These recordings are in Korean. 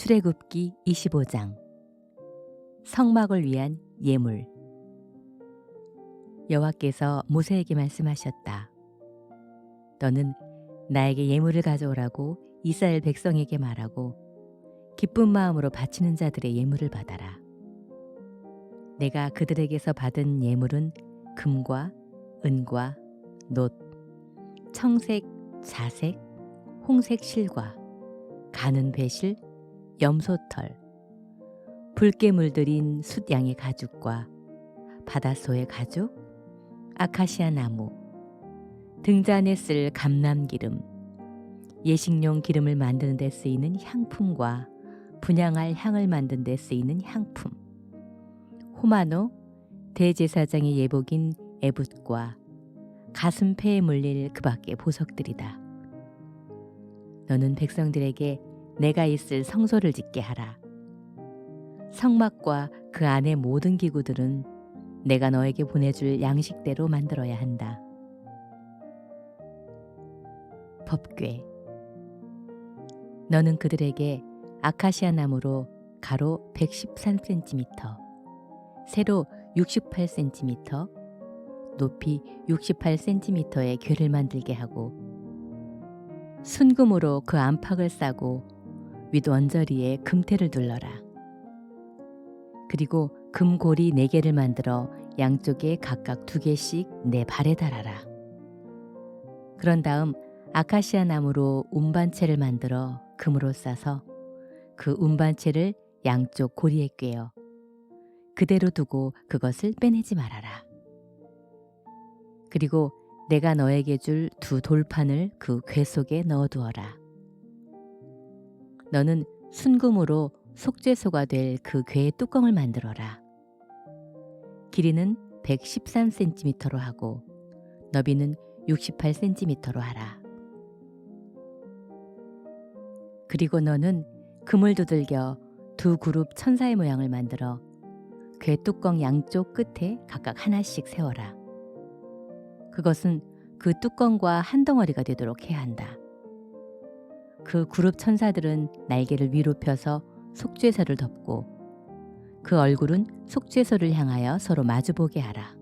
출애굽기 25장 성막을 위한 예물. 여호와께서 모세에게 말씀하셨다. 너는 나에게 예물을 가져오라고 이스라엘 백성에게 말하고 기쁜 마음으로 바치는 자들의 예물을 받아라. 내가 그들에게서 받은 예물은 금과 은과 놋, 청색, 자색, 홍색 실과, 가는 배실, 염소털, 붉게 물들인 숫양의 가죽과 바다소의 가죽, 아카시아 나무, 등잔에 쓸 감람기름, 예식용 기름을 만드는 데 쓰이는 향품과 분향할 향을 만드는 데 쓰이는 향품, 호마노, 대제사장의 예복인 에봇과 가슴패에 물릴 그 밖의 보석들이다. 너는 백성들에게 내가 있을 성소를 짓게 하라. 성막과 그 안의 모든 기구들은 내가 너에게 보내줄 양식대로 만들어야 한다. 법궤. 너는 그들에게 아카시아 나무로 가로 113cm, 세로 68cm, 높이 68cm의 궤를 만들게 하고 순금으로 그 안팎을 싸고 윗 언저리에 금테를 둘러라. 그리고 금고리 4개를 만들어 양쪽에 각각 2개씩 내 발에 달아라. 그런 다음 아카시아 나무로 운반체를 만들어 금으로 싸서 그 운반체를 양쪽 고리에 꿰어 그대로 두고 그것을 빼내지 말아라. 그리고 내가 너에게 줄 2 돌판을 그 궤 속에 넣어두어라. 너는 순금으로 속죄소가 될 그 궤의 뚜껑을 만들어라. 길이는 113cm로 하고 너비는 68cm로 하라. 그리고 너는 금을 두들겨 2 그룹 천사의 모양을 만들어 궤 뚜껑 양쪽 끝에 각각 하나씩 세워라. 그것은 그 뚜껑과 한 덩어리가 되도록 해야 한다. 그 그룹 천사들은 날개를 위로 펴서 속죄소를 덮고 그 얼굴은 속죄소를 향하여 서로 마주보게 하라.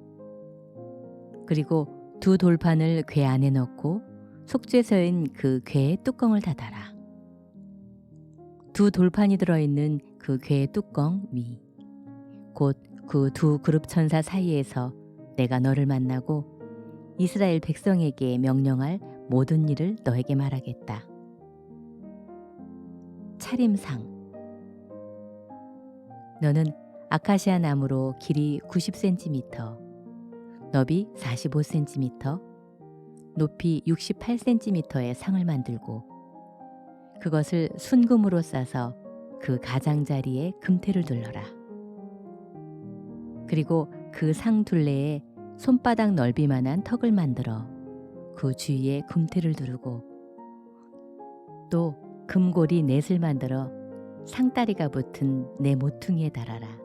그리고 2 돌판을 궤 안에 넣고 속죄소인 그 궤의 뚜껑을 닫아라. 2 돌판이 들어있는 그 궤의 뚜껑 위, 곧 그 2 그룹 천사 사이에서 내가 너를 만나고 이스라엘 백성에게 명령할 모든 일을 너에게 말하겠다. 차림상. 너는 아카시아 나무로 길이 90cm, 너비 45cm, 높이 68cm의 상을 만들고 그것을 순금으로 싸서 그 가장자리에 금테를 둘러라. 그리고 그 상 둘레에 손바닥 넓이만한 턱을 만들어 그 주위에 금테를 두르고 또 금고리 넷을 만들어 상다리가 붙은 내 모퉁이에 달아라.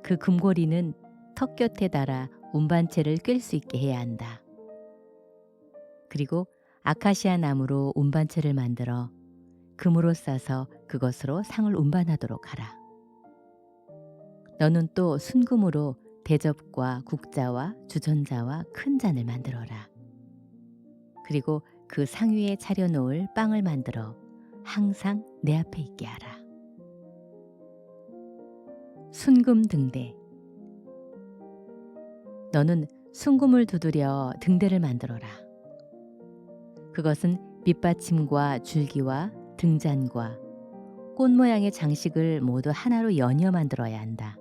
그 금고리는 턱 곁에 달아 운반체를 꿰 수 있게 해야 한다. 그리고 아카시아 나무로 운반체를 만들어 금으로 싸서 그것으로 상을 운반하도록 하라. 너는 또 순금으로 대접과 국자와 주전자와 큰 잔을 만들어라. 그리고 그 상 위에 차려놓을 빵을 만들어 항상 내 앞에 있게 하라. 순금 등대. 너는 순금을 두드려 등대를 만들어라. 그것은 밑받침과 줄기와 등잔과 꽃 모양의 장식을 모두 하나로 연이어 만들어야 한다.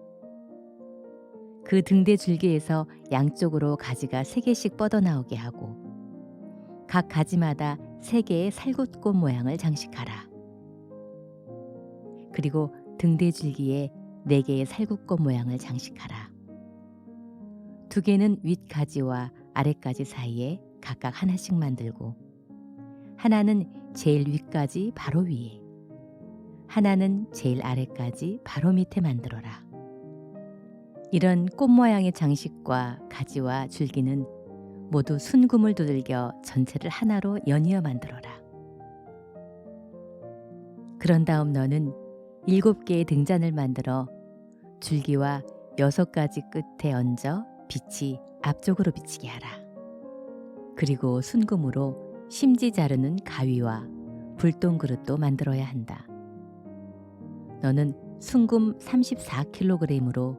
그 등대 줄기에서 양쪽으로 가지가 3개씩 뻗어나오게 하고 각 가지마다 3개의 살구꽃 모양을 장식하라. 그리고 등대 줄기에 4개의 살구꽃 모양을 장식하라. 2개는 윗가지와 아랫가지 사이에 각각 하나씩 만들고 하나는 제일 윗가지 바로 위에, 하나는 제일 아랫가지 바로 밑에 만들어라. 이런 꽃 모양의 장식과 가지와 줄기는 모두 순금을 두들겨 전체를 하나로 연이어 만들어라. 그런 다음 너는 7개의 등잔을 만들어 줄기와 6가지 끝에 얹어 빛이 앞쪽으로 비치게 하라. 그리고 순금으로 심지 자르는 가위와 불똥 그릇도 만들어야 한다. 너는 순금 34kg으로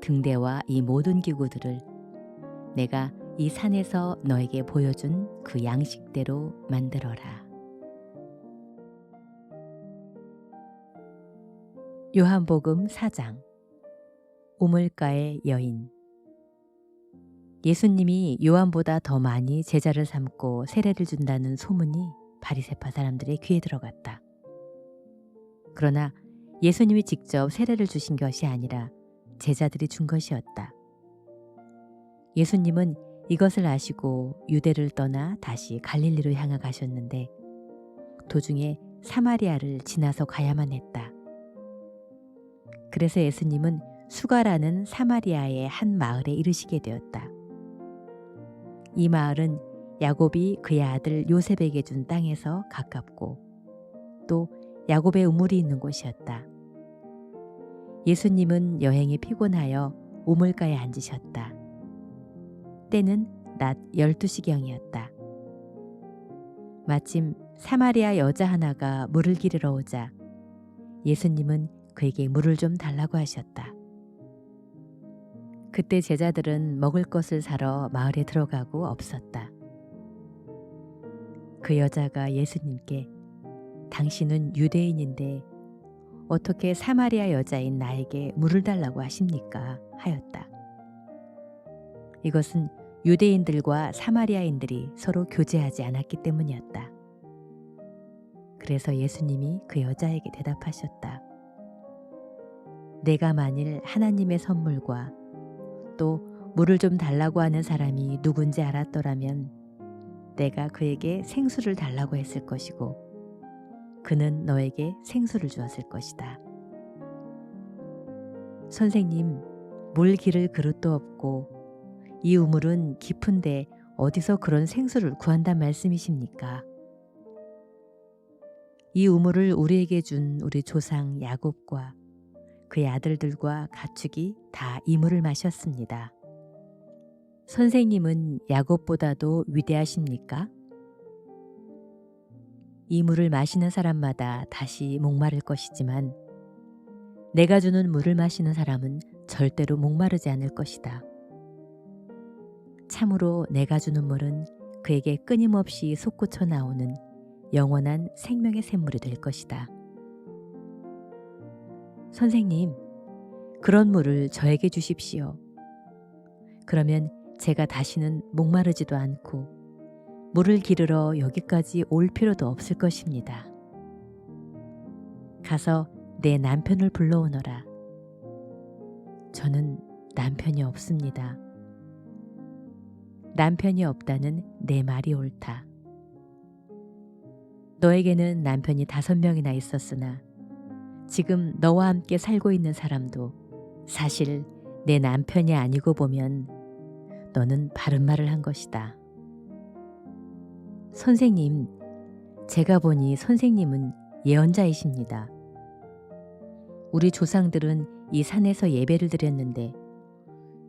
등대와 이 모든 기구들을 내가 이 산에서 너에게 보여준 그 양식대로 만들어라. 요한복음 4장. 우물가의 여인. 예수님이 요한보다 더 많이 제자를 삼고 세례를 준다는 소문이 바리새파 사람들의 귀에 들어갔다. 그러나 예수님이 직접 세례를 주신 것이 아니라 제자들이 준 것이었다. 예수님은 이것을 아시고 유대를 떠나 다시 갈릴리로 향해 가셨는데 도중에 사마리아를 지나서 가야만 했다. 그래서 예수님은 수가라는 사마리아의 한 마을에 이르시게 되었다. 이 마을은 야곱이 그의 아들 요셉에게 준 땅에서 가깝고 또 야곱의 우물이 있는 곳이었다. 예수님은 여행에 피곤하여 우물가에 앉으셨다. 때는 낮 12시경이었다. 마침 사마리아 여자 하나가 물을 기르러 오자 예수님은 그에게 물을 좀 달라고 하셨다. 그때 제자들은 먹을 것을 사러 마을에 들어가고 없었다. 그 여자가 예수님께 당신은 유대인인데 어떻게 사마리아 여자인 나에게 물을 달라고 하십니까? 하였다. 이것은 유대인들과 사마리아인들이 서로 교제하지 않았기 때문이었다. 그래서 예수님이 그 여자에게 대답하셨다. 내가 만일 하나님의 선물과 또 물을 좀 달라고 하는 사람이 누군지 알았더라면 내가 그에게 생수를 달라고 했을 것이고 그는 너에게 생수를 주었을 것이다. 선생님, 물 기를 그릇도 없고 이 우물은 깊은데 어디서 그런 생수를 구한단 말씀이십니까? 이 우물을 우리에게 준 우리 조상 야곱과 그의 아들들과 가축이 다 이 물을 마셨습니다. 선생님은 야곱보다도 위대하십니까? 이 물을 마시는 사람마다 다시 목마를 것이지만 내가 주는 물을 마시는 사람은 절대로 목마르지 않을 것이다. 참으로 내가 주는 물은 그에게 끊임없이 솟구쳐 나오는 영원한 생명의 샘물이 될 것이다. 선생님, 그런 물을 저에게 주십시오. 그러면 제가 다시는 목마르지도 않고 물을 기르러 여기까지 올 필요도 없을 것입니다. 가서 내 남편을 불러오너라. 저는 남편이 없습니다. 남편이 없다는 내 말이 옳다. 너에게는 남편이 5명이나 있었으나 지금 너와 함께 살고 있는 사람도 사실 내 남편이 아니고 보면 너는 바른 말을 한 것이다. 선생님, 제가 보니 선생님은 예언자이십니다. 우리 조상들은 이 산에서 예배를 드렸는데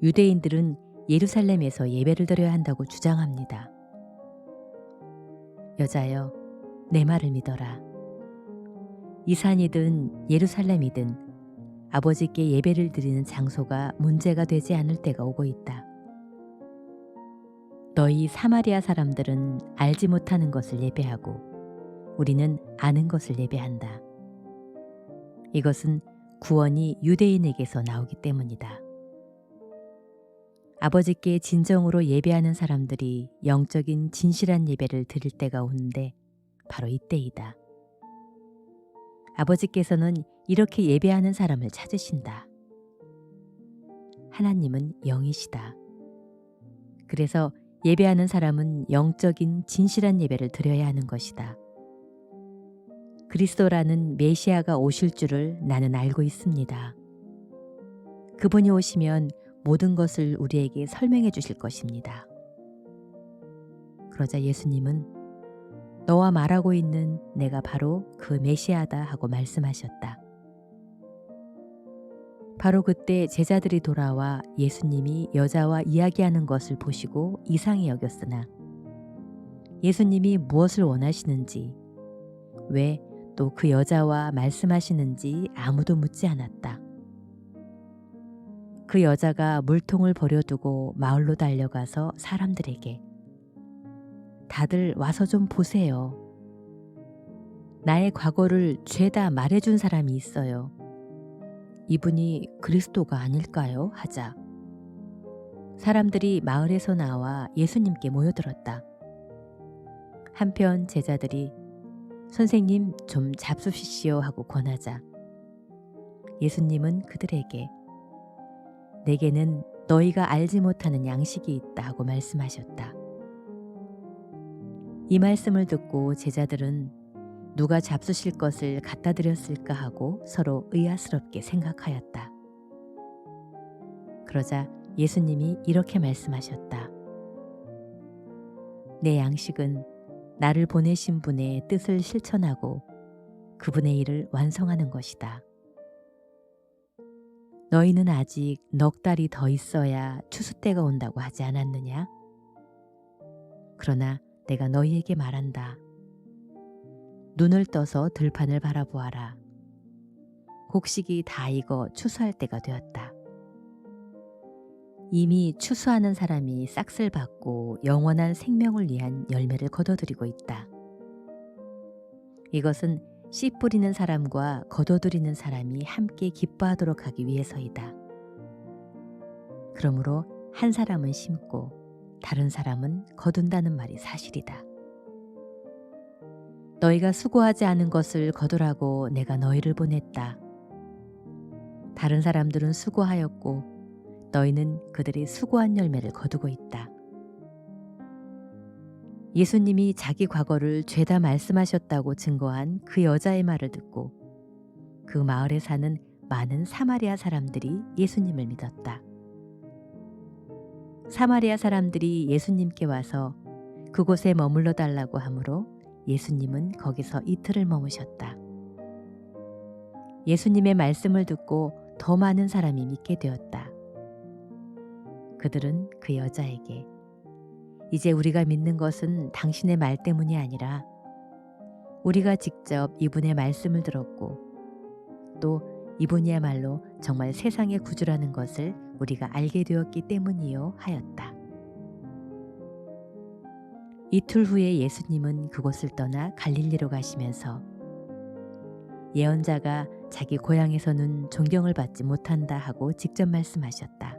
유대인들은 예루살렘에서 예배를 드려야 한다고 주장합니다. 여자여, 내 말을 믿어라. 이 산이든 예루살렘이든 아버지께 예배를 드리는 장소가 문제가 되지 않을 때가 오고 있다. 너희 사마리아 사람들은 알지 못하는 것을 예배하고 우리는 아는 것을 예배한다. 이것은 구원이 유대인에게서 나오기 때문이다. 아버지께 진정으로 예배하는 사람들이 영적인 진실한 예배를 드릴 때가 오는데 바로 이때이다. 아버지께서는 이렇게 예배하는 사람을 찾으신다. 하나님은 영이시다. 그래서 예배하는 사람은 영적인 진실한 예배를 드려야 하는 것이다. 그리스도라는 메시아가 오실 줄을 나는 알고 있습니다. 그분이 오시면 모든 것을 우리에게 설명해 주실 것입니다. 그러자 예수님은 너와 말하고 있는 내가 바로 그 메시아다 하고 말씀하셨다. 바로 그때 제자들이 돌아와 예수님이 여자와 이야기하는 것을 보시고 이상히 여겼으나 예수님이 무엇을 원하시는지, 왜 또 그 여자와 말씀하시는지 아무도 묻지 않았다. 그 여자가 물통을 버려두고 마을로 달려가서 사람들에게 다들 와서 좀 보세요. 나의 과거를 죄다 말해준 사람이 있어요. 이분이 그리스도가 아닐까요? 하자 사람들이 마을에서 나와 예수님께 모여들었다. 한편 제자들이 선생님 좀 잡수시시오 하고 권하자 예수님은 그들에게 내게는 너희가 알지 못하는 양식이 있다 하고 말씀하셨다. 이 말씀을 듣고 제자들은 누가 잡수실 것을 갖다 드렸을까 하고 서로 의아스럽게 생각하였다. 그러자 예수님이 이렇게 말씀하셨다. 내 양식은 나를 보내신 분의 뜻을 실천하고 그분의 일을 완성하는 것이다. 너희는 아직 넉 달이 더 있어야 추수 때가 온다고 하지 않았느냐? 그러나 내가 너희에게 말한다. 눈을 떠서 들판을 바라보아라. 곡식이 다 익어 추수할 때가 되었다. 이미 추수하는 사람이 싹을 받고 영원한 생명을 위한 열매를 거둬들이고 있다. 이것은 씨 뿌리는 사람과 거둬들이는 사람이 함께 기뻐하도록 하기 위해서이다. 그러므로 한 사람은 심고 다른 사람은 거둔다는 말이 사실이다. 너희가 수고하지 않은 것을 거두라고 내가 너희를 보냈다. 다른 사람들은 수고하였고 너희는 그들이 수고한 열매를 거두고 있다. 예수님이 자기 과거를 죄다 말씀하셨다고 증거한 그 여자의 말을 듣고 그 마을에 사는 많은 사마리아 사람들이 예수님을 믿었다. 사마리아 사람들이 예수님께 와서 그곳에 머물러 달라고 하므로 예수님은 거기서 이틀을 머무셨다. 예수님의 말씀을 듣고 더 많은 사람이 믿게 되었다. 그들은 그 여자에게 이제 우리가 믿는 것은 당신의 말 때문이 아니라 우리가 직접 이분의 말씀을 들었고 또 이분이야말로 정말 세상의 구주라는 것을 우리가 알게 되었기 때문이요 하였다. 이틀 후에 예수님은 그곳을 떠나 갈릴리로 가시면서 예언자가 자기 고향에서는 존경을 받지 못한다 하고 직접 말씀하셨다.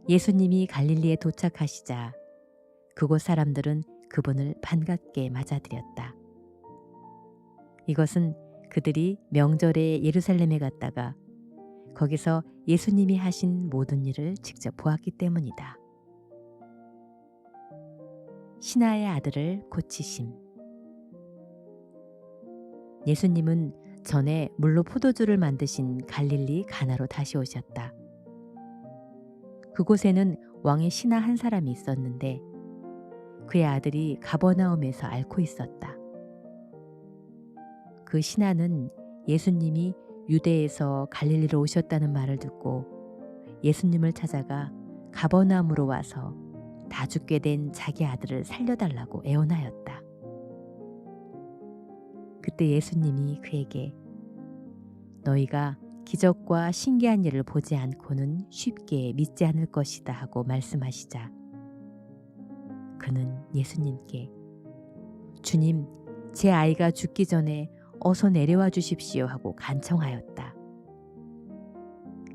예수님이 갈릴리에 도착하시자 그곳 사람들은 그분을 반갑게 맞아들였다. 이것은 그들이 명절에 예루살렘에 갔다가 거기서 예수님이 하신 모든 일을 직접 보았기 때문이다. 신하의 아들을 고치심. 예수님은 전에 물로 포도주를 만드신 갈릴리 가나로 다시 오셨다. 그곳에는 왕의 신하 한 사람이 있었는데 그의 아들이 가버나움에서 앓고 있었다. 그 신하는 예수님이 유대에서 갈릴리로 오셨다는 말을 듣고 예수님을 찾아가 가버나움으로 와서 다 죽게 된 자기 아들을 살려달라고 애원하였다. 그때 예수님이 그에게 너희가 기적과 신기한 일을 보지 않고는 쉽게 믿지 않을 것이다 하고 말씀하시자 그는 예수님께 주님, 제 아이가 죽기 전에 어서 내려와 주십시오 하고 간청하였다.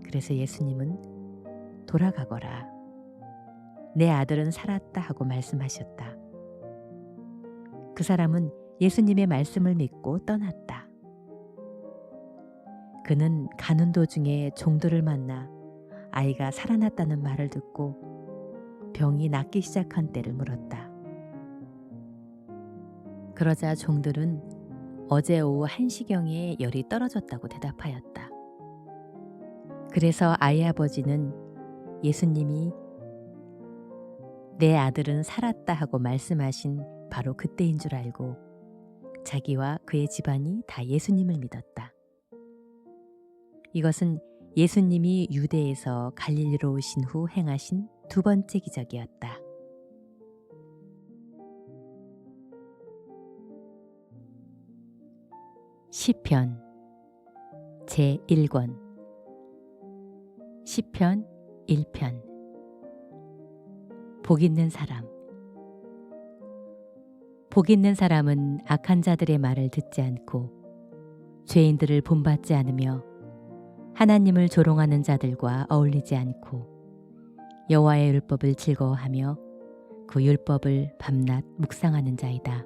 그래서 예수님은 돌아가거라. 내 아들은 살았다 하고 말씀하셨다. 그 사람은 예수님의 말씀을 믿고 떠났다. 그는 가는 도중에 종들을 만나 아이가 살아났다는 말을 듣고 병이 낫기 시작한 때를 물었다. 그러자 종들은 어제 오후 1시경에 열이 떨어졌다고 대답하였다. 그래서 아이 아버지는 예수님이 내 아들은 살았다 하고 말씀하신 바로 그때인 줄 알고 자기와 그의 집안이 다 예수님을 믿었다. 이것은 예수님이 유대에서 갈릴리로 오신 후 행하신 두 번째 기적이었다. 시편 제1권 시편 1편 복 있는 사람. 복 있는 사람은 악한 자들의 말을 듣지 않고 죄인들을 본받지 않으며 하나님을 조롱하는 자들과 어울리지 않고 여호와의 율법을 즐거워하며 그 율법을 밤낮 묵상하는 자이다.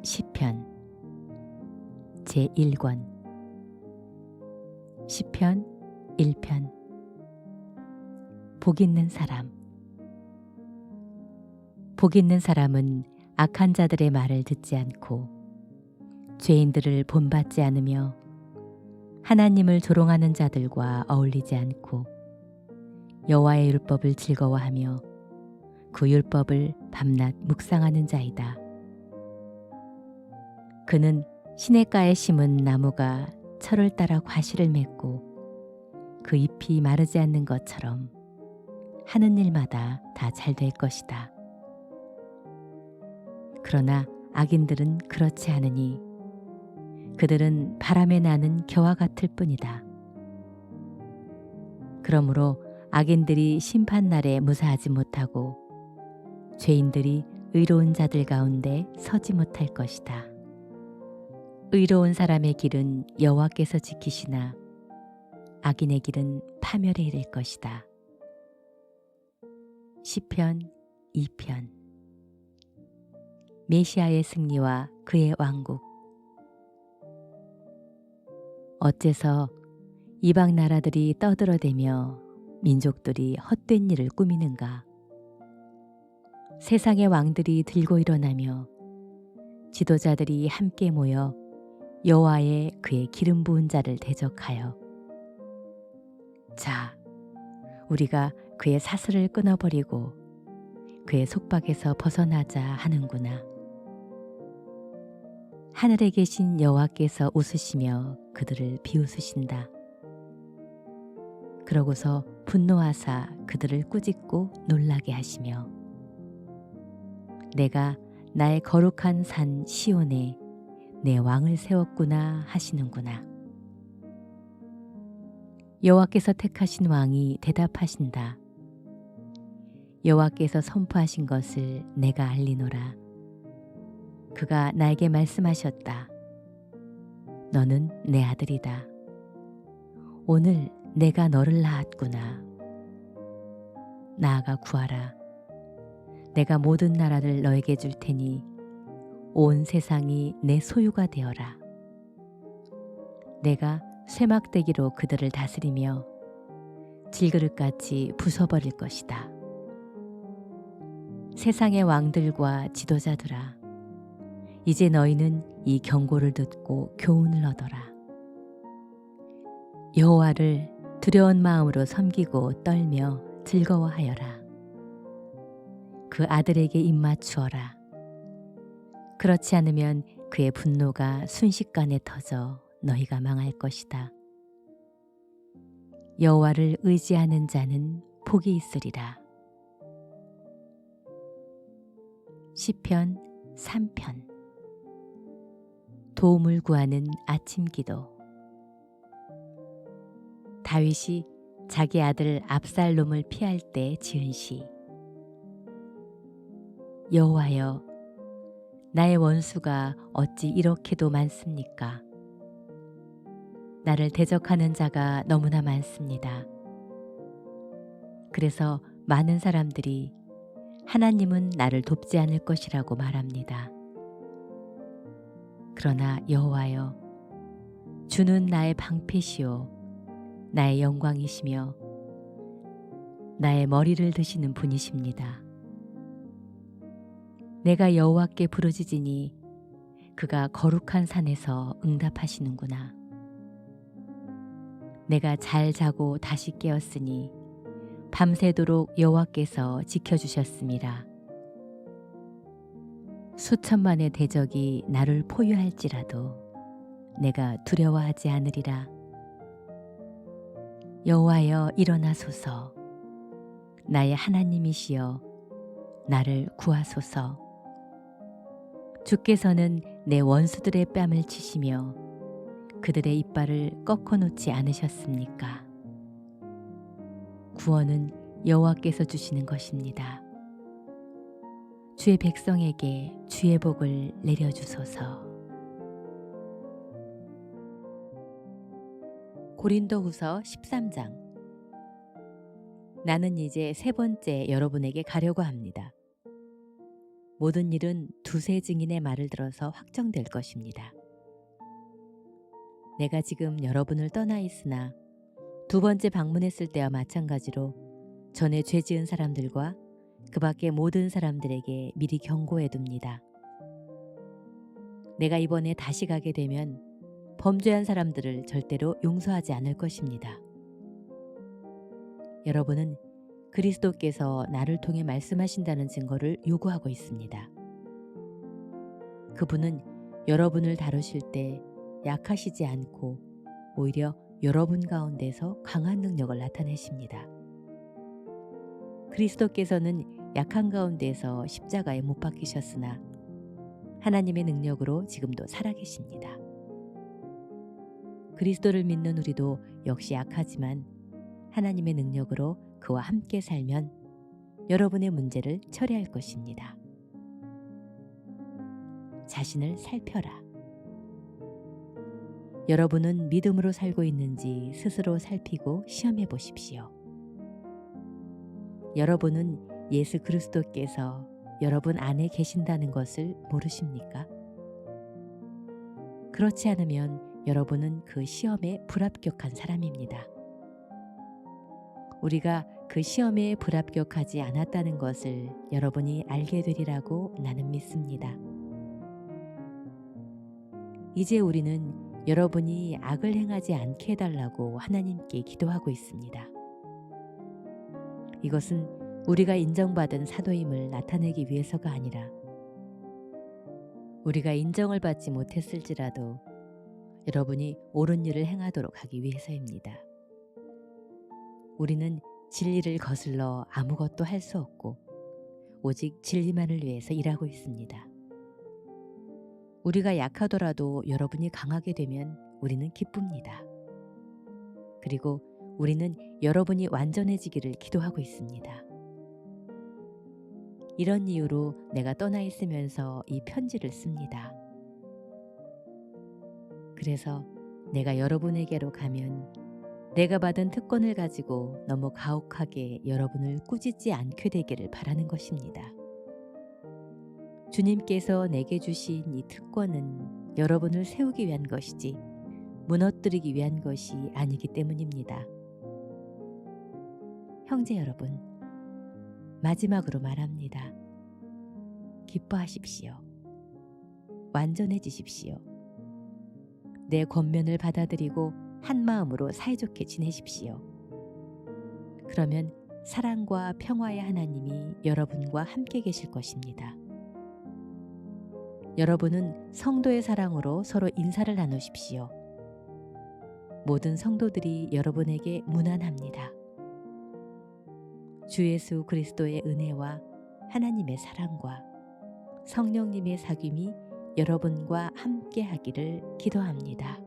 시편 제1권 시편 1편 복 있는 사람. 복 있는 사람은 악한 자들의 말을 듣지 않고 죄인들을 본받지 않으며 하나님을 조롱하는 자들과 어울리지 않고 여호와의 율법을 즐거워하며 그 율법을 밤낮 묵상하는 자이다. 그는 시냇가에 심은 나무가 철을 따라 과실을 맺고 그 잎이 마르지 않는 것처럼 하는 일마다 다 잘 될 것이다. 그러나 악인들은 그렇지 않으니 그들은 바람에 나는 겨와 같을 뿐이다. 그러므로 악인들이 심판날에 무사하지 못하고 죄인들이 의로운 자들 가운데 서지 못할 것이다. 의로운 사람의 길은 여호와께서 지키시나 악인의 길은 파멸에 이를 것이다. 시편 2편 메시아의 승리와 그의 왕국. 어째서 이방 나라들이 떠들어대며 민족들이 헛된 일을 꾸미는가? 세상의 왕들이 들고 일어나며 지도자들이 함께 모여 여호와의 그의 기름 부은 자를 대적하여 자, 우리가 그의 사슬을 끊어버리고 그의 속박에서 벗어나자 하는구나. 하늘에 계신 여호와께서 웃으시며 그들을 비웃으신다. 그러고서 분노하사 그들을 꾸짖고 놀라게 하시며 내가 나의 거룩한 산 시온에 내 왕을 세웠구나 하시는구나. 여호와께서 택하신 왕이 대답하신다. 여호와께서 선포하신 것을 내가 알리노라. 그가 나에게 말씀하셨다. 너는 내 아들이다. 오늘 내가 너를 낳았구나. 나아가 구하라. 내가 모든 나라를 너에게 줄 테니 온 세상이 내 소유가 되어라. 내가 쇠막대기로 그들을 다스리며 질그릇같이 부숴버릴 것이다. 세상의 왕들과 지도자들아, 이제 너희는 이 경고를 듣고 교훈을 얻어라. 여호와를 두려운 마음으로 섬기고 떨며 즐거워하여라. 그 아들에게 입맞추어라. 그렇지 않으면 그의 분노가 순식간에 터져 너희가 망할 것이다. 여호와를 의지하는 자는 복이 있으리라. 시편 3편 도움을 구하는 아침 기도. 다윗이 자기 아들 압살롬을 피할 때 지은 시. 여호와여, 나의 원수가 어찌 이렇게도 많습니까? 나를 대적하는 자가 너무나 많습니다. 그래서 많은 사람들이 하나님은 나를 돕지 않을 것이라고 말합니다. 그러나 여호와여, 주는 나의 방패시요 나의 영광이시며 나의 머리를 드시는 분이십니다. 내가 여호와께 부르짖으니 그가 거룩한 산에서 응답하시는구나. 내가 잘 자고 다시 깨었으니 밤새도록 여호와께서 지켜주셨음이라. 수천만의 대적이 나를 포위할지라도 내가 두려워하지 않으리라. 여호와여 일어나소서. 나의 하나님이시여 나를 구하소서. 주께서는 내 원수들의 뺨을 치시며 그들의 이빨을 꺾어 놓지 않으셨습니까? 구원은 여호와께서 주시는 것입니다. 주의 백성에게 주의 복을 내려주소서. 고린도후서 13장. 나는 이제 세 번째 여러분에게 가려고 합니다. 모든 일은 두세 증인의 말을 들어서 확정될 것입니다. 내가 지금 여러분을 떠나 있으나 두 번째 방문했을 때와 마찬가지로 전에 죄 지은 사람들과 그 밖의 모든 사람들에게 미리 경고해 둡니다. 내가 이번에 다시 가게 되면 범죄한 사람들을 절대로 용서하지 않을 것입니다. 여러분은 그리스도께서 나를 통해 말씀하신다는 증거를 요구하고 있습니다. 그분은 여러분을 다루실 때 약하시지 않고 오히려 여러분 가운데서 강한 능력을 나타내십니다. 그리스도께서는 약한 가운데서 십자가에 못 박히셨으나 하나님의 능력으로 지금도 살아계십니다. 그리스도를 믿는 우리도 역시 약하지만 하나님의 능력으로 그와 함께 살면 여러분의 문제를 처리할 것입니다. 자신을 살펴라. 여러분은 믿음으로 살고 있는지 스스로 살피고 시험해 보십시오. 여러분은 예수 그리스도께서 여러분 안에 계신다는 것을 모르십니까? 그렇지 않으면 여러분은 그 시험에 불합격한 사람입니다. 우리가 그 시험에 불합격하지 않았다는 것을 여러분이 알게 되리라고 나는 믿습니다. 이제 우리는 여러분이 악을 행하지 않게 해달라고 하나님께 기도하고 있습니다. 이것은 우리가 인정받은 사도임을 나타내기 위해서가 아니라 우리가 인정을 받지 못했을지라도 여러분이 옳은 일을 행하도록 하기 위해서입니다. 우리는 진리를 거슬러 아무것도 할 수 없고 오직 진리만을 위해서 일하고 있습니다. 우리가 약하더라도 여러분이 강하게 되면 우리는 기쁩니다. 그리고 우리는 여러분이 완전해지기를 기도하고 있습니다. 이런 이유로 내가 떠나 있으면서 이 편지를 씁니다. 그래서 내가 여러분에게로 가면 내가 받은 특권을 가지고 너무 가혹하게 여러분을 꾸짖지 않게 되기를 바라는 것입니다. 주님께서 내게 주신 이 특권은 여러분을 세우기 위한 것이지 무너뜨리기 위한 것이 아니기 때문입니다. 형제 여러분, 마지막으로 말합니다. 기뻐하십시오. 완전해지십시오. 내 권면을 받아들이고 한 마음으로 사이좋게 지내십시오. 그러면 사랑과 평화의 하나님이 여러분과 함께 계실 것입니다. 여러분은 성도의 사랑으로 서로 인사를 나누십시오. 모든 성도들이 여러분에게 문안합니다. 주 예수 그리스도의 은혜와 하나님의 사랑과 성령님의 사귐이 여러분과 함께 하기를 기도합니다.